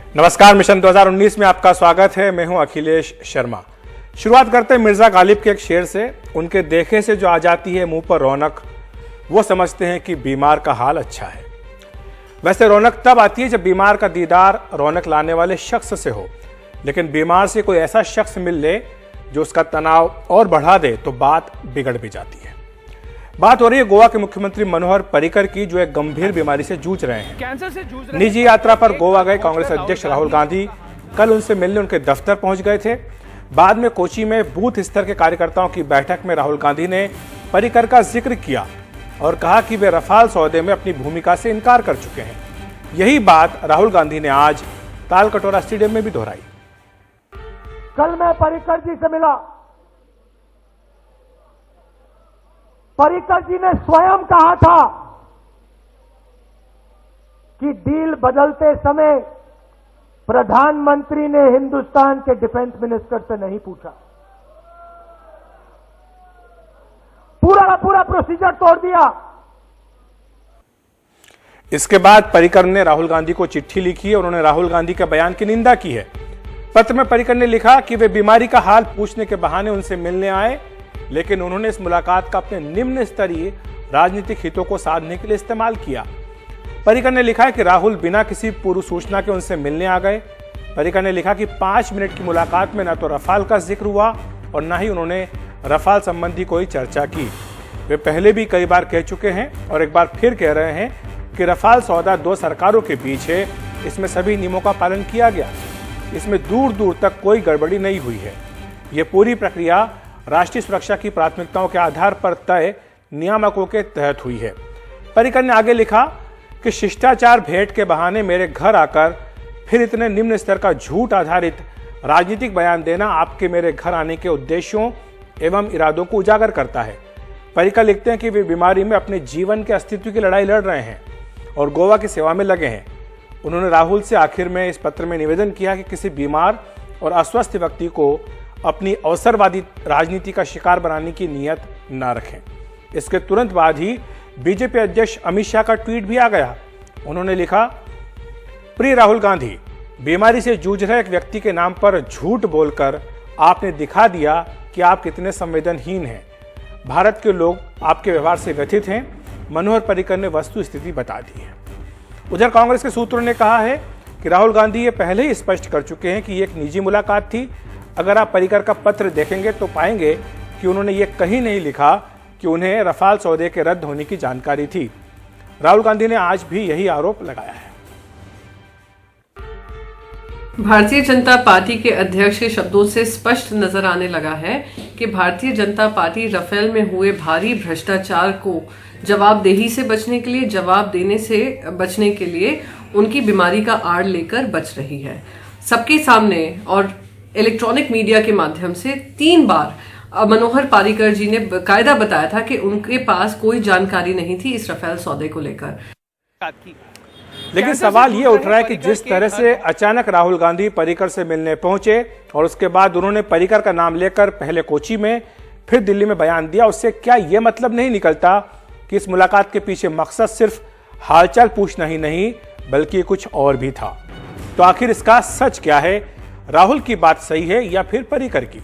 नमस्कार, मिशन 2019 में आपका स्वागत है। मैं हूं अखिलेश शर्मा। शुरुआत करते हैं मिर्जा गालिब के एक शेर से। उनके देखे से जो आ जाती है मुंह पर रौनक, वो समझते हैं कि बीमार का हाल अच्छा है। वैसे रौनक तब आती है जब बीमार का दीदार रौनक लाने वाले शख्स से हो, लेकिन बीमार से कोई ऐसा शख्स मिल ले जो उसका तनाव और बढ़ा दे तो बात बिगड़ भी जाती है। बात हो रही है गोवा के मुख्यमंत्री मनोहर पर्रिकर की, जो एक गंभीर बीमारी से जूझ रहे हैं। कैंसर से जूझ रहे निजी यात्रा पर गोवा गए कांग्रेस अध्यक्ष राहुल गांधी कल उनसे मिलने उनके दफ्तर पहुंच गए थे। बाद में कोची में बूथ स्तर के कार्यकर्ताओं की बैठक में राहुल गांधी ने पर्रिकर का जिक्र किया और कहा कि वे रफाल सौदे में अपनी भूमिका से इनकार कर चुके हैं। यही बात राहुल गांधी ने आज तालकटोरा स्टेडियम में भी दोहराई। कल मैं पर्रिकर जी से मिला। पर्रिकर जी ने स्वयं कहा था कि डील बदलते समय प्रधानमंत्री ने हिंदुस्तान के डिफेंस मिनिस्टर से नहीं पूछा, पूरा का पूरा प्रोसीजर तोड़ दिया। इसके बाद पर्रिकर ने राहुल गांधी को चिट्ठी लिखी है। उन्होंने राहुल गांधी के बयान की निंदा की है। पत्र में पर्रिकर ने लिखा कि वे बीमारी का हाल पूछने के बहाने उनसे मिलने आए, लेकिन उन्होंने इस मुलाकात का अपने निम्न स्तरीय राजनीतिक हितों को साधने के लिए इस्तेमाल किया। पर्रिकर ने लिखा है कि राहुल बिना किसी पूर्व सूचना के उनसे मिलने आ गए। पर्रिकर ने लिखा कि 5 मिनट की मुलाकात में न तो रफाल का जिक्र हुआ और न ही उन्होंने रफाल संबंधी कोई चर्चा की। वे पहले भी कई बार कह चुके हैं और एक बार फिर कह रहे हैं कि रफाल सौदा 2 सरकारों के बीच है। इसमें सभी नियमों का पालन किया गया। इसमें दूर दूर तक कोई गड़बड़ी नहीं हुई है। ये पूरी प्रक्रिया राष्ट्रीय सुरक्षा की प्राथमिकताओं के आधार पर तय नियामकों के तहत हुई है। पर्रिकर ने आगे लिखा कि शिष्टाचार भेंट के बहाने मेरे घर आकर फिर इतने निम्न स्तर का झूठ आधारित राजनीतिक बयान देना आपके मेरे घर आने के उद्देश्यों एवं इरादों को उजागर करता है। पर्रिकर लिखते हैं कि वे बीमारी में अपने जीवन के अस्तित्व की लड़ाई लड़ रहे हैं और गोवा की सेवा में लगे हैं। उन्होंने राहुल से आखिर में इस पत्र में निवेदन किया कि किसी बीमार और अस्वस्थ व्यक्ति को अपनी अवसरवादी राजनीति का शिकार बनाने की नीयत न रखें। इसके तुरंत बाद ही बीजेपी अध्यक्ष अमित शाह का ट्वीट भी आ गया। उन्होंने लिखा, प्रिय राहुल गांधी, बीमारी से जूझ रहे एक व्यक्ति के नाम पर झूठ बोलकर आपने दिखा दिया कि आप कितने संवेदनहीन हैं। भारत के लोग आपके व्यवहार से व्यथित हैं। मनोहर पर्रिकर ने वस्तु स्थिति बता दी है। उधर कांग्रेस के सूत्रों ने कहा है कि राहुल गांधी ये पहले ही स्पष्ट कर चुके हैं कि ये एक निजी मुलाकात थी। अगर आप पर्रिकर का पत्र देखेंगे तो पाएंगे कि उन्होंने ये कहीं नहीं लिखा कि उन्हें रफाल सौदे के रद्द होने की जानकारी थी। राहुल गांधी ने आज भी यही आरोप लगाया है। भारतीय जनता पार्टी के अध्यक्ष के शब्दों से स्पष्ट नजर आने लगा है कि भारतीय जनता पार्टी राफेल में हुए भारी भ्रष्टाचार को जवाबदेही से बचने के लिए, जवाब देने से बचने के लिए उनकी बीमारी का आड़ लेकर बच रही है। सबके सामने और इलेक्ट्रॉनिक मीडिया के माध्यम से 3 बार मनोहर पर्रिकर जी ने बाकायदा बताया था कि उनके पास कोई जानकारी नहीं थी इस रफेल सौदे को लेकर। लेकिन सवाल ये उठ रहा है कि जिस तरह से अचानक राहुल गांधी पर्रिकर से मिलने पहुंचे और उसके बाद उन्होंने पर्रिकर का नाम लेकर पहले कोची में फिर दिल्ली में बयान दिया, उससे क्या यह मतलब नहीं निकलता कि इस मुलाकात के पीछे मकसद सिर्फ हालचाल पूछना ही नहीं बल्कि कुछ और भी था? तो आखिर इसका सच क्या है? राहुल की बात सही है या फिर पर्रिकर की?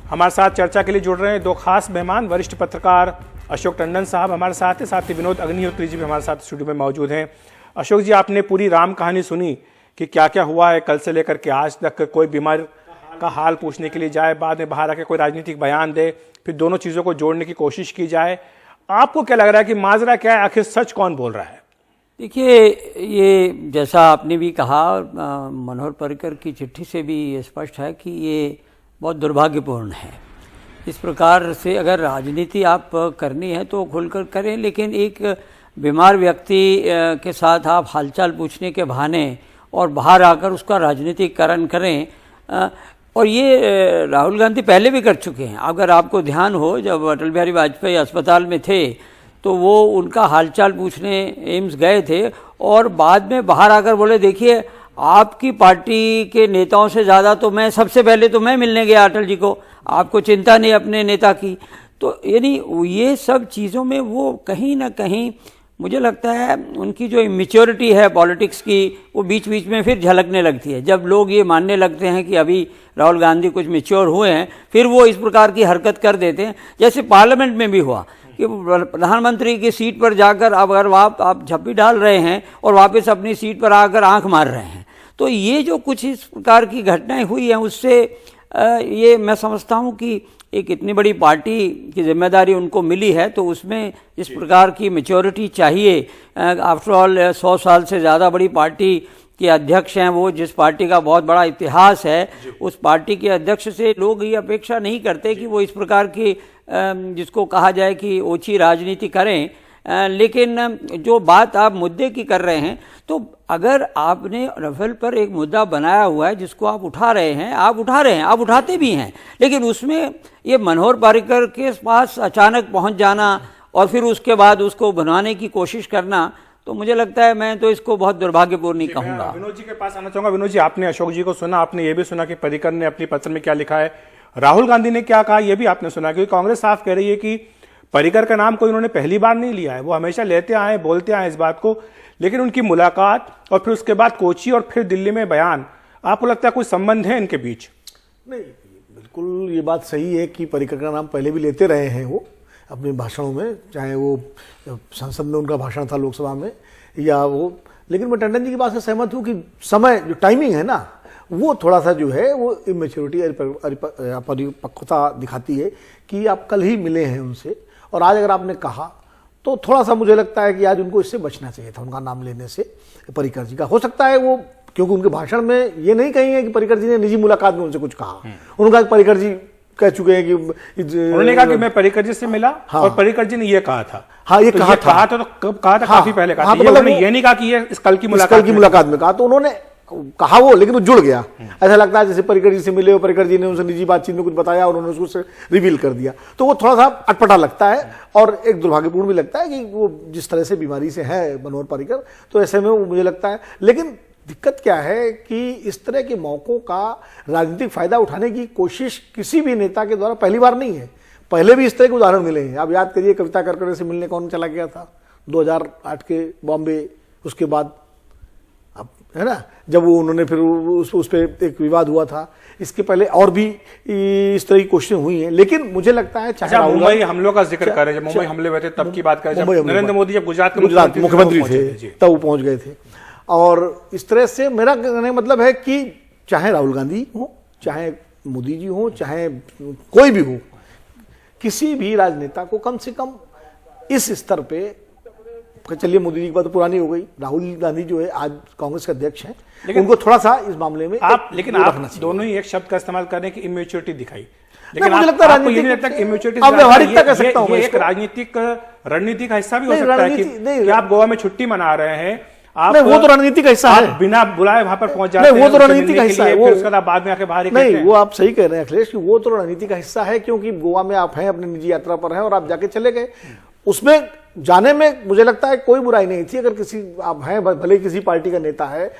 हमारे साथ चर्चा के लिए जुड़ रहे हैं 2 खास मेहमान। वरिष्ठ पत्रकार अशोक टंडन साहब हमारे साथ हैं, साथ ही विनोद अग्निहोत्री जी भी हमारे साथ स्टूडियो में मौजूद हैं। अशोक जी, आपने पूरी राम कहानी सुनी कि क्या क्या हुआ है कल से लेकर के आज तक। कोई बीमार का हाल पूछने के लिए जाए, बाद में बाहर आके कोई राजनीतिक बयान दे, फिर दोनों चीज़ों को जोड़ने की कोशिश की जाए। आपको क्या लग रहा है कि माजरा क्या है? आखिर सच कौन बोल रहा है? देखिए, ये जैसा आपने भी कहा, मनोहर पर्रिकर की चिट्ठी से भी ये स्पष्ट है कि ये बहुत दुर्भाग्यपूर्ण है। इस प्रकार से अगर राजनीति आप करनी है तो खुलकर करें, लेकिन एक बीमार व्यक्ति के साथ आप हालचाल पूछने के बहाने और बाहर आकर उसका राजनीतिकरण करें, और ये राहुल गांधी पहले भी कर चुके हैं। अगर आपको ध्यान हो, जब अटल बिहारी वाजपेयी अस्पताल में थे तो वो उनका हालचाल पूछने एम्स गए थे और बाद में बाहर आकर बोले, देखिए आपकी पार्टी के नेताओं से ज़्यादा तो मैं, सबसे पहले तो मैं मिलने गया अटल जी को, आपको चिंता नहीं अपने नेता की। तो यानी ये सब चीज़ों में वो कहीं ना कहीं मुझे लगता है उनकी जो इमेच्योरिटी है पॉलिटिक्स की, वो बीच बीच में फिर झलकने लगती है। जब लोग ये मानने लगते हैं कि अभी राहुल गांधी कुछ मैच्योर हुए हैं, फिर वो इस प्रकार की हरकत कर देते हैं। जैसे पार्लियामेंट में भी हुआ कि प्रधानमंत्री की सीट पर जाकर अब अगर आप झप्पी डाल रहे हैं और वापस अपनी सीट पर आकर आंख मार रहे हैं, तो ये जो कुछ इस प्रकार की घटनाएं हुई हैं, उससे ये मैं समझता हूँ कि एक इतनी बड़ी पार्टी की जिम्मेदारी उनको मिली है, तो उसमें इस प्रकार की मैच्योरिटी चाहिए। आफ्टर ऑल 100 साल से ज़्यादा बड़ी पार्टी के अध्यक्ष हैं वो, जिस पार्टी का बहुत बड़ा इतिहास है, उस पार्टी के अध्यक्ष से लोग ये अपेक्षा नहीं करते कि वो इस प्रकार की जिसको कहा जाए कि ओछी राजनीति करें। लेकिन जो बात आप मुद्दे की कर रहे हैं, तो अगर आपने राफेल पर एक मुद्दा बनाया हुआ है जिसको आप उठा रहे हैं, आप उठाते भी हैं, लेकिन उसमें ये मनोहर पर्रिकर के पास अचानक पहुंच जाना और फिर उसके बाद उसको बनवाने की कोशिश करना, तो मुझे लगता है, मैं तो इसको बहुत दुर्भाग्यपूर्ण नहीं कहूंगा। विनोद जी के पास आना चाहूंगा। विनोद जी, आपने अशोक जी को सुना, आपने ये भी सुना कि पर्रिकर ने अपने पत्र में क्या लिखा है, राहुल गांधी ने क्या कहा, यह भी आपने सुना, क्योंकि कांग्रेस साफ कह रही है कि पर्रिकर का नाम कोई उन्होंने पहली बार नहीं लिया है, वो हमेशा लेते आए, बोलते आए इस बात को, लेकिन उनकी मुलाकात और फिर उसके बाद कोची और फिर दिल्ली में बयान, आपको लगता है कोई संबंध है इनके बीच? नहीं, बिल्कुल ये बात सही है कि पर्रिकर का नाम पहले भी लेते रहे हैं वो अपने भाषणों में, चाहे वो संसद में उनका भाषण था लोकसभा में या वो, लेकिन मैं टंडन जी की बात से सहमत हूँ कि समय जो टाइमिंग है ना, वो थोड़ा सा जो है वो इमेच्योरिटी, अपरिपक्वता दिखाती है कि आप कल ही मिले हैं उनसे और आज अगर आपने कहा, तो थोड़ा सा मुझे लगता है कि आज उनको इससे बचना चाहिए था, उनका नाम लेने से पर्रिकर जी का। हो सकता है वो, क्योंकि उनके भाषण में ये नहीं कहेंगे कि पर्रिकर जी ने निजी मुलाकात में उनसे कुछ कहा, उन्होंने कहा पर्रिकर जी कह चुके हैं कि उन्होंने कहा कि मैं पर्रिकर जी से मिला, हाँ, और पर्रिकर जी ने ये कहा था। हाँ, ये तो कहा था, तो कब कहा था? काफी पहले कहा था। तो मतलब ये नहीं कहा कि ये इस कल की मुलाकात में कहा, तो उन्होंने कहा वो, लेकिन वो जुड़ गया। ऐसा लगता है जैसे पर्रिकर जी से मिले, पर्रिकर जी ने उनसे निजी बातचीत में कुछ बताया और उन्होंने उसको रिवील कर दिया, तो वो थोड़ा सा अटपटा लगता है और एक दुर्भाग्यपूर्ण भी लगता है कि वो जिस तरह से बीमारी से है मनोहर पर्रिकर, तो ऐसे में वो मुझे लगता है। लेकिन दिक्कत क्या है कि इस तरह के मौकों का राजनीतिक फायदा उठाने की कोशिश किसी भी नेता के द्वारा पहली बार नहीं है, पहले भी इस तरह के उदाहरण मिले हैं। आप याद करिए, कविता करकरे से मिलने कौन चला गया था 2008 के बॉम्बे, उसके बाद है ना, जब वो उन्होंने फिर उस पर एक विवाद हुआ था, इसके पहले और भी इस तरह की कोशिशें हुई हैं। लेकिन मुझे लगता है, चाहे मुंबई हमलों का जिक्र करें, जब मुंबई हमले हुए थे तब की बात करें, जब नरेंद्र मोदी जब गुजरात मुख्यमंत्री थे तब वो पहुंच गए थे, और इस तरह से मेरा कहने का मतलब है कि चाहे राहुल गांधी हो, चाहे मोदी जी हो, चाहे कोई भी हो, किसी भी राजनेता को कम से कम इस स्तर पे, चलिए मोदी जी की बात तो पुरानी हो गई, राहुल गांधी जो है आज कांग्रेस के अध्यक्ष हैं, उनको थोड़ा सा इस मामले में आप दोनों ही एक शब्द का इस्तेमाल करने की इम्मेच्योरिटी दिखाई, लेकिन मुझे लगता है व्यावहारिकता कह सकता हूं, एक राजनीतिक रणनीति का हिस्सा भी हो सकता है कि आप गोवा में छुट्टी मना रहे हैं, आप वो तो रणनीति का हिस्सा है, बिना बुलाए वहां पर पहुंच जाते हैं, वो तो रणनीति का हिस्सा है, फिर उसके बाद बाद में आके बाहर नहीं, वो आप सही कह रहे हैं अखिलेश कि वो तो रणनीति का हिस्सा है, क्योंकि गोवा में आप हैं, अपनी निजी यात्रा पर हैं और आप जाके चले गए, उसमें जाने में मुझे लगता है कोई बुराई नहीं थी। अगर किसी आप हैं, भले किसी पार्टी का नेता है,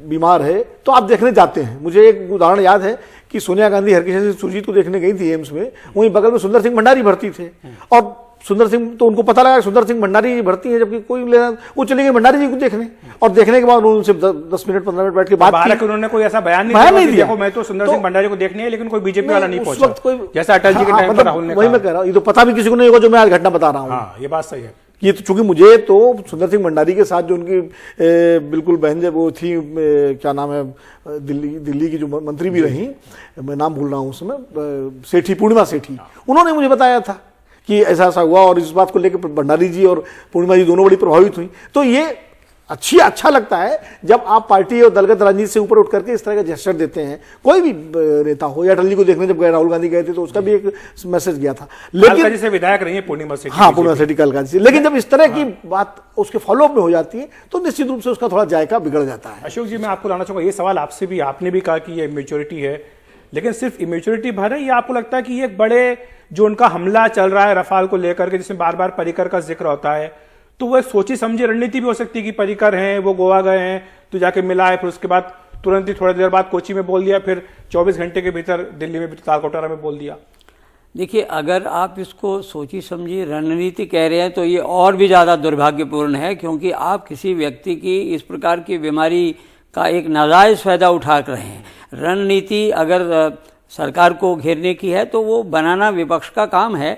बीमार है, तो आप देखने जाते हैं। मुझे एक उदाहरण याद है कि सोनिया गांधी हरकिशन सिंह सुरजीत को देखने गई थी एम्स में, वहीं बगल में सुंदर सिंह भंडारी भर्ती थे, और सुंदर सिंह, तो उनको पता लगा सुंदर सिंह भंडारी भर्ती है, जबकि कोई लेना, वो चले गए भंडारी जी को देखने, और देखने के बाद उन्होंने उनसे 10 मिनट 15 मिनट बैठ के बात की। उन्होंने कोई ऐसा बयान नहीं दिया, देखो मैं तो सुंदर सिंह भंडारी को देखने, लेकिन कोई बीजेपी वाला नहीं पहुंचा, जैसा अटल जी के टाइम पर राहुल ने, वही मैं कह रहा हूँ, ये तो पता भी किसी को नहीं होगा जो मैं आज घटना बता रहा हूँ। ये बात सही है। ये तो चूंकि मुझे तो सुंदर सिंह भंडारी के साथ जो उनकी बिल्कुल बहन जब वो थी, क्या नाम है, दिल्ली की जो मंत्री भी रही, मैं नाम भूल रहा हूँ उस समय, सेठी, पूर्णिमा सेठी, उन्होंने मुझे बताया था कि ऐसा ऐसा हुआ, और इस बात को लेकर भंडारी जी और पूर्णिमा जी दोनों बड़ी प्रभावित हुई। तो ये अच्छा लगता है जब आप पार्टी और दलगत राजनीति से ऊपर उठ करके इस तरह का जेस्चर देते हैं, कोई भी नेता हो, या अटल जी को देखने जब गए, राहुल गांधी गए थे, तो उसका भी एक मैसेज गया था। लेकिन से विधायक रही है पूर्णिमा सेठी, हाँ, पूर्णिमा सेठी कालकाजी से, लेकिन जब इस तरह की बात उसके फॉलोअप में हो जाती है, तो निश्चित रूप से उसका थोड़ा जायका बिगड़ जाता है। अशोक जी, मैं आपको लाना चाहूंगा, ये सवाल आपसे भी, आपने भी कहा कि ये इमेच्योरिटी है, लेकिन सिर्फ इमेच्योरिटी भर है, या आपको लगता है कि ये एक बड़े जो उनका हमला चल रहा है रफाल को लेकर के, जिसमें बार बार पर्रिकर का जिक्र होता है, तो वो एक सोची समझी रणनीति भी हो सकती है कि पर्रिकर हैं, वो गोवा गए हैं, तो जाके मिला है, फिर उसके बाद तुरंत ही थोड़ी देर बाद कोची में बोल दिया, फिर 24 घंटे के भीतर दिल्ली में तालकोटारा में बोल दिया? देखिए, अगर आप इसको सोची समझी रणनीति कह रहे हैं तो ये और भी ज़्यादा दुर्भाग्यपूर्ण है, क्योंकि आप किसी व्यक्ति की इस प्रकार की बीमारी का एक नाजायज़ फ़ायदा उठा रहे हैं। रणनीति अगर सरकार को घेरने की है तो वो बनाना विपक्ष का काम है,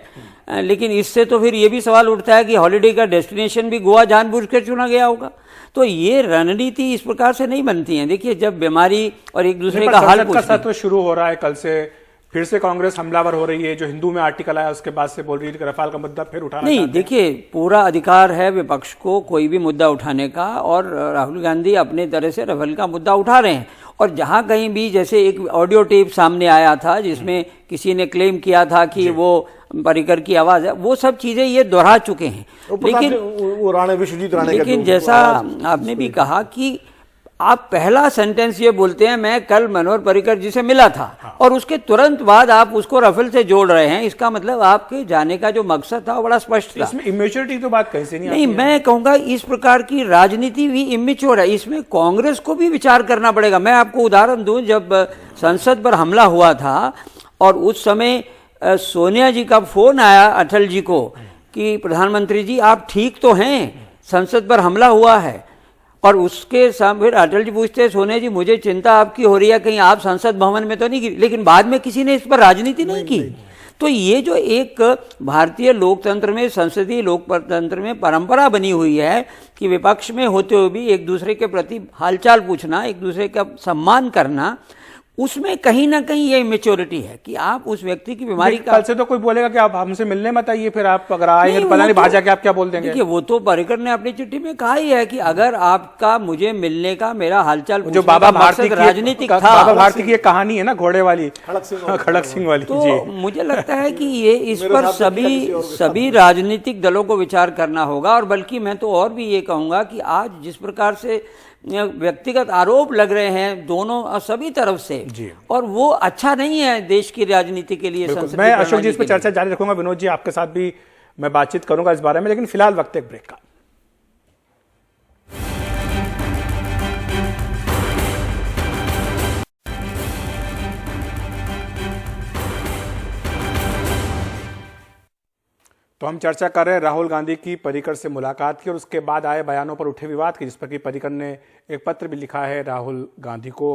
लेकिन इससे तो फिर ये भी सवाल उठता है कि हॉलिडे का डेस्टिनेशन भी गोवा जानबूझकर चुना गया होगा। तो ये रणनीति इस प्रकार से नहीं बनती है। देखिए, जब बीमारी और एक दूसरे का हाल का सत्र शुरू हो रहा है, कल से फिर से कांग्रेस हमलावर हो रही है। जो हिंदू में आर्टिकल आया उसके बाद से बोल रही है कि रफाल का मुद्दा फिर उठाना नहीं। देखिए, पूरा अधिकार है विपक्ष को कोई भी मुद्दा उठाने का, और राहुल गांधी अपने तरह से रफाल का मुद्दा उठा रहे हैं। और जहां कहीं भी, जैसे एक ऑडियो टेप सामने आया था जिसमें किसी ने क्लेम किया था कि वो पर्रिकर की आवाज है, वो सब चीजें ये दोहरा चुके हैं। लेकिन जैसा आपने भी कहा कि आप पहला सेंटेंस ये बोलते हैं, मैं कल मनोहर पर्रिकर जी से मिला था, और उसके तुरंत बाद आप उसको रफेल से जोड़ रहे हैं। इसका मतलब आपके जाने का जो मकसद था वो बड़ा स्पष्ट था। इसमें इमेच्योरिटी तो बात कैसे नहीं, मैं कहूंगा इस प्रकार की राजनीति भी इमेच्योर है। इसमें कांग्रेस को भी विचार करना पड़ेगा। मैं आपको उदाहरण दूं, जब संसद पर हमला हुआ था और उस समय सोनिया जी का फोन आया अटल जी को कि प्रधानमंत्री जी आप ठीक तो हैं, संसद पर हमला हुआ है, और उसके सामने फिर अटल जी पूछते हैं, सोनिया जी मुझे चिंता आपकी हो रही है, कहीं आप संसद भवन में तो नहीं गिरी। लेकिन बाद में किसी ने इस पर राजनीति नहीं की। तो ये जो एक भारतीय लोकतंत्र में, संसदीय लोकतंत्र में परंपरा बनी हुई है कि विपक्ष में होते हुए भी एक दूसरे के प्रति हालचाल पूछना, एक दूसरे का सम्मान करना, उसमें कहीं ना कहीं ये इमेच्योरिटी है कि आप उस व्यक्ति की बीमारी का। कल से तो कोई बोलेगा कि आप हमसे मिलने मत आइए, फिर आप अगर आए पता नहीं भाजा के आप क्या बोल देंगे। देखिए, वो तो पर्रिकर ने अपनी चिट्ठी में कहा ही है कि अगर आपका मुझे मिलने का, मेरा हालचाल जो बाबा भारती राजनीतिक था, बाबा भारती की एक कहानी है ना, घोड़े वाली, खड़क सिंह वाली। तो मुझे लगता है कि ये इस पर सभी राजनीतिक दलों को विचार करना होगा। और बल्कि मैं तो और भी ये कहूंगा कि आज जिस प्रकार से व्यक्तिगत आरोप लग रहे हैं दोनों सभी तरफ से, और वो अच्छा नहीं है देश की राजनीति के लिए। मैं अशोक जी इस पर चर्चा जारी रखूंगा। विनोद जी, आपके साथ भी मैं बातचीत करूंगा इस बारे में, लेकिन फिलहाल वक्त एक ब्रेक का। तो हम चर्चा कर रहे हैं राहुल गांधी की पर्रिकर से मुलाकात की और उसके बाद आए बयानों पर उठे विवाद की, जिस पर कि पर्रिकर ने एक पत्र भी लिखा है राहुल गांधी को।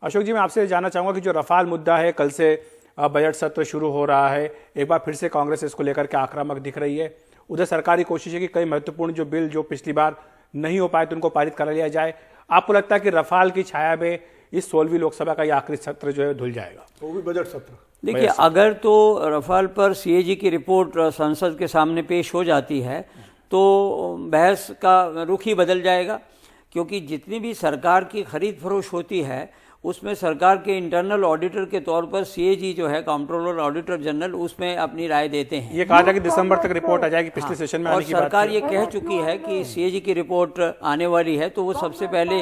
अशोक जी, मैं आपसे जानना चाहूंगा कि जो रफाल मुद्दा है, कल से बजट सत्र शुरू हो रहा है, एक बार फिर से कांग्रेस इसको लेकर के आक्रामक दिख रही है। उधर सरकारी कोशिश है कि कई महत्वपूर्ण जो बिल जो पिछली बार नहीं हो पाए तो उनको पारित करा लिया जाए। आपको लगता है कि रफाल की छाया में इस 16वीं लोकसभा का यह आखिरी सत्र जो है धुल जाएगा? वो भी बजट सत्र। देखिए, अगर तो रफाल पर सीएजी की रिपोर्ट संसद के सामने पेश हो जाती है तो बहस का रुख ही बदल जाएगा, क्योंकि जितनी भी सरकार की खरीद फरोश होती है उसमें सरकार के इंटरनल ऑडिटर के तौर पर सीएजी जो है, कंट्रोलर ऑडिटर जनरल, उसमें अपनी राय देते हैं। ये कहा था कि दिसंबर तक रिपोर्ट आ जाएगी, पिछले सेशन में आने की बात। और सरकार ये कह चुकी है कि सीएजी की रिपोर्ट आने वाली है तो वो सबसे पहले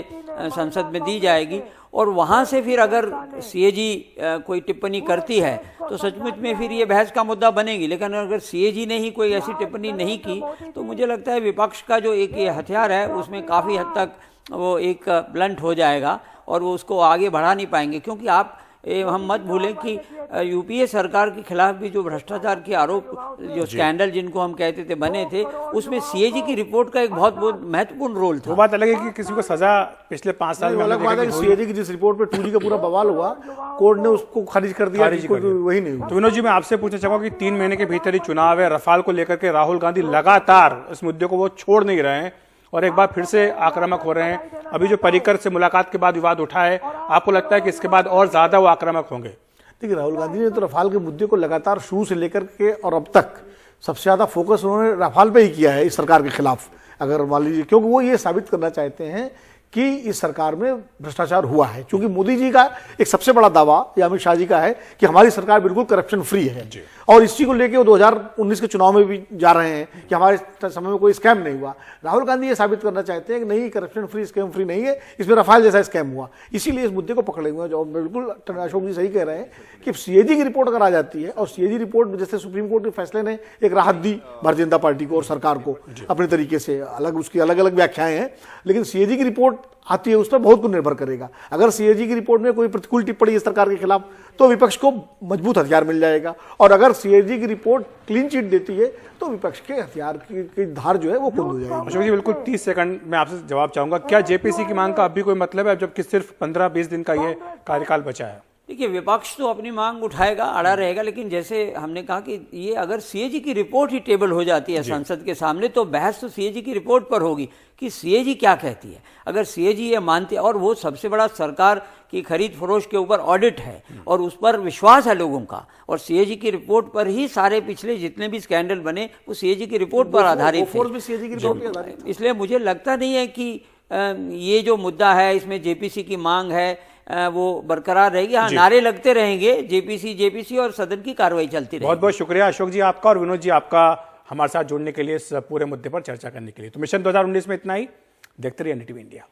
संसद में दी जाएगी, और वहां से फिर अगर सीएजी कोई टिप्पणी करती है तो सचमुच में फिर ये बहस का मुद्दा बनेगी। लेकिन अगर सीएजी ने ही कोई ऐसी टिप्पणी नहीं की तो मुझे लगता है विपक्ष का जो एक ये हथियार है उसमें काफ़ी हद तक वो एक ब्लंट हो जाएगा और वो उसको आगे बढ़ा नहीं पाएंगे। क्योंकि आप हम मत भूलें कि यूपीए सरकार के खिलाफ भी जो भ्रष्टाचार के आरोप, जो स्कैंडल जिनको हम कहते थे बने थे, उसमें सीएजी की रिपोर्ट का एक बहुत महत्वपूर्ण रोल था। वो बात अलग है कि किसी को सजा पिछले 5 साल में अलग बात है कि सीएजी की जिस रिपोर्ट पे 2G का पूरा बवाल हुआ, कोर्ट ने उसको खारिज कर दिया, वही नहीं हुआ। तो विनोद जी, मैं आपसे पूछना चाहूंगा कि 3 महीने के भीतर ही चुनाव है, रफाल को लेकर के राहुल गांधी लगातार इस मुद्दे को वो छोड़ नहीं रहे हैं और एक बार फिर से आक्रामक हो रहे हैं। अभी जो पर्रिकर से मुलाकात के बाद विवाद उठा है, आपको लगता है कि इसके बाद और ज्यादा वो आक्रामक होंगे? देखिए, राहुल गांधी ने तो रफाल के मुद्दे को लगातार शुरू से लेकर के और अब तक सबसे ज्यादा फोकस उन्होंने रफाल पे ही किया है इस सरकार के खिलाफ। अगर मान लीजिए, क्योंकि वो ये साबित करना चाहते हैं कि इस सरकार में भ्रष्टाचार हुआ है, क्योंकि मोदी जी का एक सबसे बड़ा दावा या अमित शाह जी का है कि हमारी सरकार बिल्कुल करप्शन फ्री है, और इसी को लेके वो 2019 के चुनाव में भी जा रहे हैं कि हमारे समय में कोई स्कैम नहीं हुआ। राहुल गांधी ये साबित करना चाहते हैं कि नहीं, करप्शन फ्री, स्कैम फ्री नहीं है, इसमें रफाल जैसा स्कैम हुआ, इसीलिए इस मुद्दे को पकड़े हुए हैं। जो बिल्कुल अशोक जी सही कह रहे हैं कि सीएजी की रिपोर्ट अगर आ जाती है, और सीएजी रिपोर्ट जैसे सुप्रीम कोर्ट के फैसले ने एक राहत दी भारतीय जनता पार्टी को और सरकार को अपने तरीके से, अलग उसकी अलग अलग व्याख्याएं हैं, लेकिन सीएजी की रिपोर्ट आती है उस पर बहुत कुछ निर्भर करेगा। अगर सीएजी की रिपोर्ट में कोई प्रतिकूल टिप्पणी है सरकार के खिलाफ तो विपक्ष को मजबूत हथियार मिल जाएगा, और अगर सीएजी की रिपोर्ट क्लीन चिट देती है तो विपक्ष के हथियार की धार जो है वो कुंद हो जाएगी। अशोक जी, बिल्कुल 30 सेकंड में आपसे जवाब चाहूंगा, क्या जेपीसी की मांग का अब भी कोई मतलब है, जबकि सिर्फ 15-20 दिन का ये कार्यकाल बचा है? देखिए, विपक्ष तो अपनी मांग उठाएगा, अड़ा रहेगा, लेकिन जैसे हमने कहा कि ये अगर सीएजी की रिपोर्ट ही टेबल हो जाती है संसद के सामने तो बहस तो सीएजी की रिपोर्ट पर होगी कि सीएजी क्या कहती है। अगर सीएजी ये मानती है, और वो सबसे बड़ा सरकार की खरीद फरोख्त के ऊपर ऑडिट है और उस पर विश्वास है लोगों का, और सीएजी की रिपोर्ट पर ही सारे पिछले जितने भी स्कैंडल बने वो सीएजी की रिपोर्ट पर आधारित है। इसलिए मुझे लगता नहीं है कि ये जो मुद्दा है इसमें जेपीसी की मांग है वो बरकरार रहेगी। हाँ, नारे लगते रहेंगे जेपीसी और सदन की कार्रवाई चलती रहेगी। बहुत बहुत शुक्रिया अशोक जी आपका, और विनोद जी आपका हमारे साथ जुड़ने के लिए, इस पूरे मुद्दे पर चर्चा करने के लिए। तो मिशन 2019 में इतना ही। देखते रहिए NDTV इंडिया।